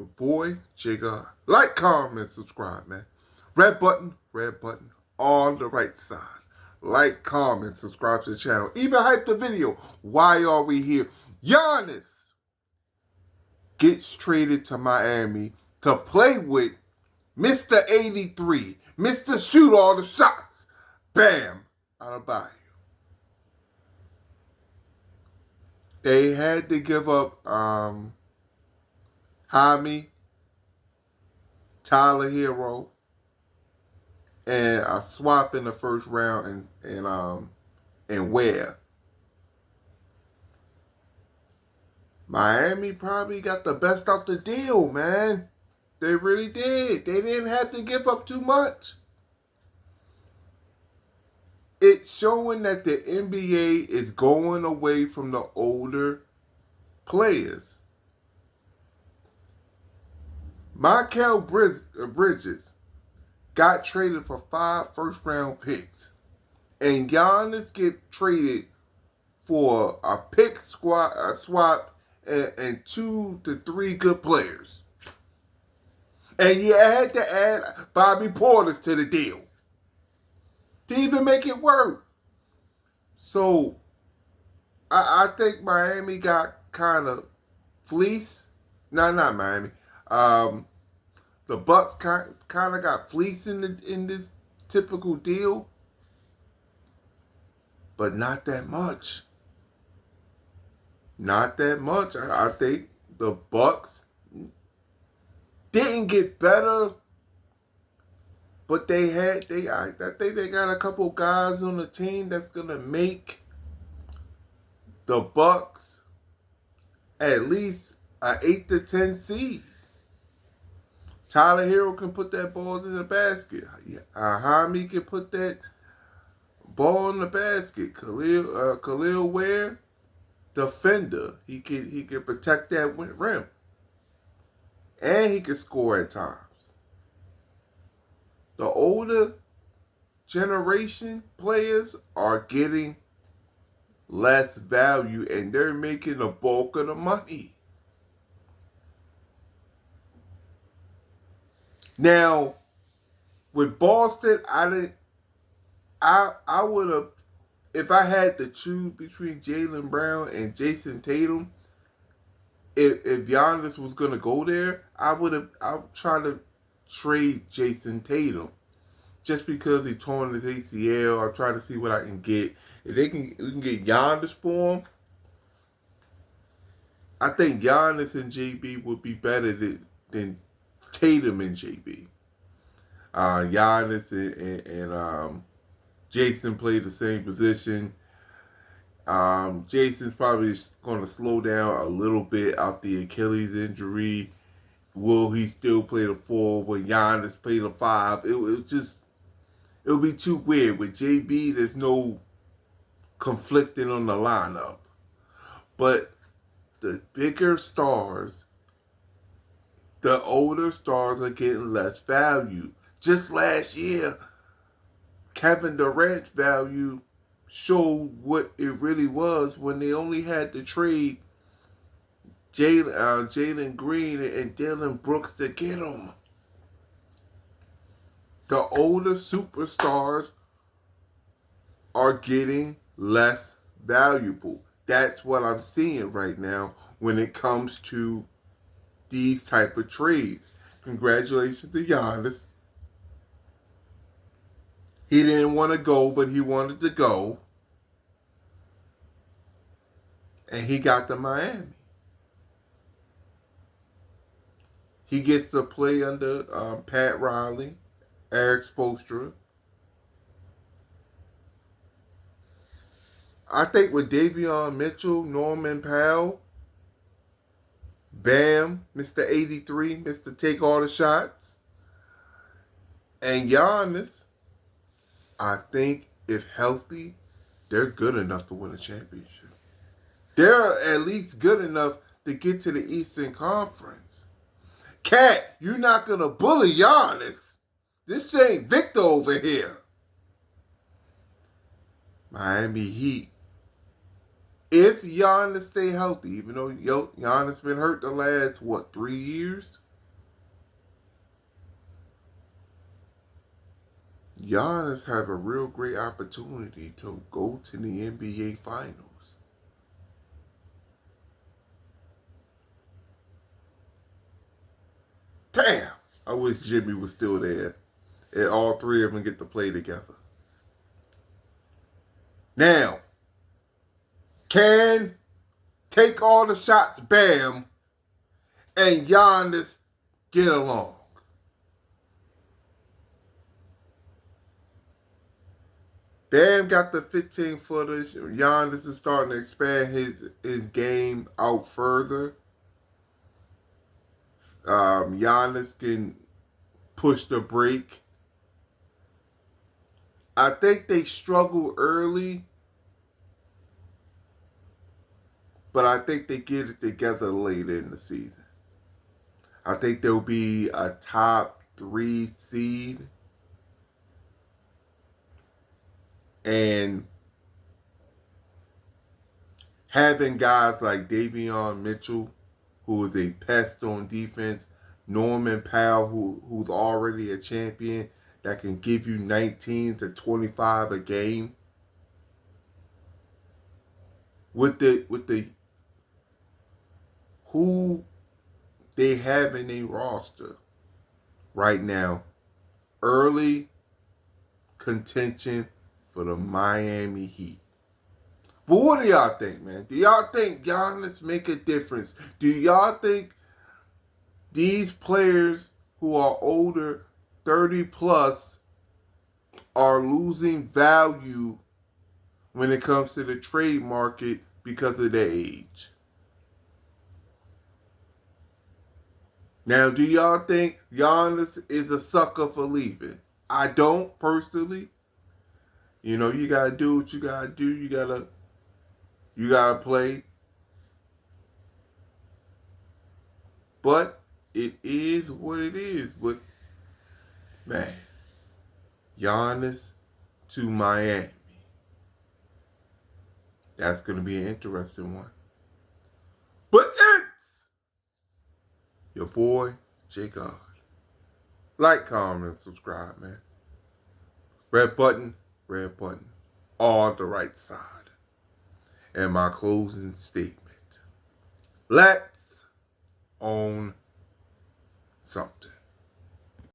Your boy, Jigga. Like, comment, subscribe, man. Red button on the right side. Like, comment, subscribe to the channel. Even hype the video. Why are we here? Giannis gets traded to Miami to play with Mr. 83. Mr. Shoot all the shots. Bam. Out of Bayou. They had to give up Jaime, Tyler Hero, and a swap in the first round and Ware. Miami probably got the best out the deal, man. They really did. They didn't have to give up too much. It's showing that the NBA is going away from the older players. Mikal Bridges got traded for 5 first-round picks. And Giannis get traded for a pick swap and 2 to 3 good players. And you had to add Bobby Portis to the deal to even make it work. So, I think Miami got kind of fleeced. No, not Miami. The Bucks kind of got fleeced in this typical deal. But not that much. Not that much. I think the Bucks didn't get better, but I think they got a couple guys on the team that's gonna make the Bucks at least an 8 to 10 seed. Tyler Hero can put that ball in the basket. Jaime can put that ball in the basket. Khalil Ware, defender. He can protect that rim. And he can score at times. The older generation players are getting less value and they're making the bulk of the money. Now, with Boston, I would have, if I had to choose between Jaylen Brown and Jason Tatum, if Giannis was going to go there, I would try to trade Jason Tatum. Just because he torn his ACL, I'll try to see what I can get. If we can get Giannis for him, I think Giannis and JB would be better than Tatum and JB. Giannis and Jason play the same position. Jason's probably going to slow down a little bit after the Achilles injury. Will he still play the 4 when Giannis play the 5? It'll be too weird. With JB, there's no conflicting on the lineup. But the bigger stars, the older stars are getting less value. Just last year, Kevin Durant's value showed what it really was when they only had to trade Jalen Green and Dillon Brooks to get him. The older superstars are getting less valuable. That's what I'm seeing right now when it comes to these type of trades. Congratulations to Giannis. He didn't want to go, but he wanted to go. And he got to Miami. He gets to play under Pat Riley, Eric Spoelstra. I think with Davion Mitchell, Norman Powell, Bam, Mr. 83, Mr. Take All the Shots, and Giannis, I think if healthy, they're good enough to win a championship. They're at least good enough to get to the Eastern Conference. Cat, you're not going to bully Giannis. This ain't Victor over here. Miami Heat. If Giannis stay healthy, even though Giannis been hurt the last, 3 years? Giannis have a real great opportunity to go to the NBA Finals. Damn! I wish Jimmy was still there. And all three of them get to play together. Now, can take all the shots, Bam, and Giannis get along? Bam got the 15 footers. Giannis is starting to expand his game out further. Giannis can push the break. I think they struggle early, but I think they get it together later in the season. I think they'll be a top 3 seed. And having guys like Davion Mitchell, who is a pest on defense, Norman Powell, who's already a champion, that can give you 19 to 25 a game. With the who they have in a roster right now, early contention for the Miami Heat. But what do y'all think, man? Do y'all think Giannis make a difference? Do y'all think these players who are older, 30 plus, are losing value when it comes to the trade market because of their age? Now, do y'all think Giannis is a sucker for leaving? I don't, personally. You know, you gotta do what you gotta do. You gotta play. But it is what it is. But man, Giannis to Miami. That's gonna be an interesting one. But it's your boy, J God. Like, comment, and subscribe, man. Red button, on the right side. And my closing statement. Let's own something.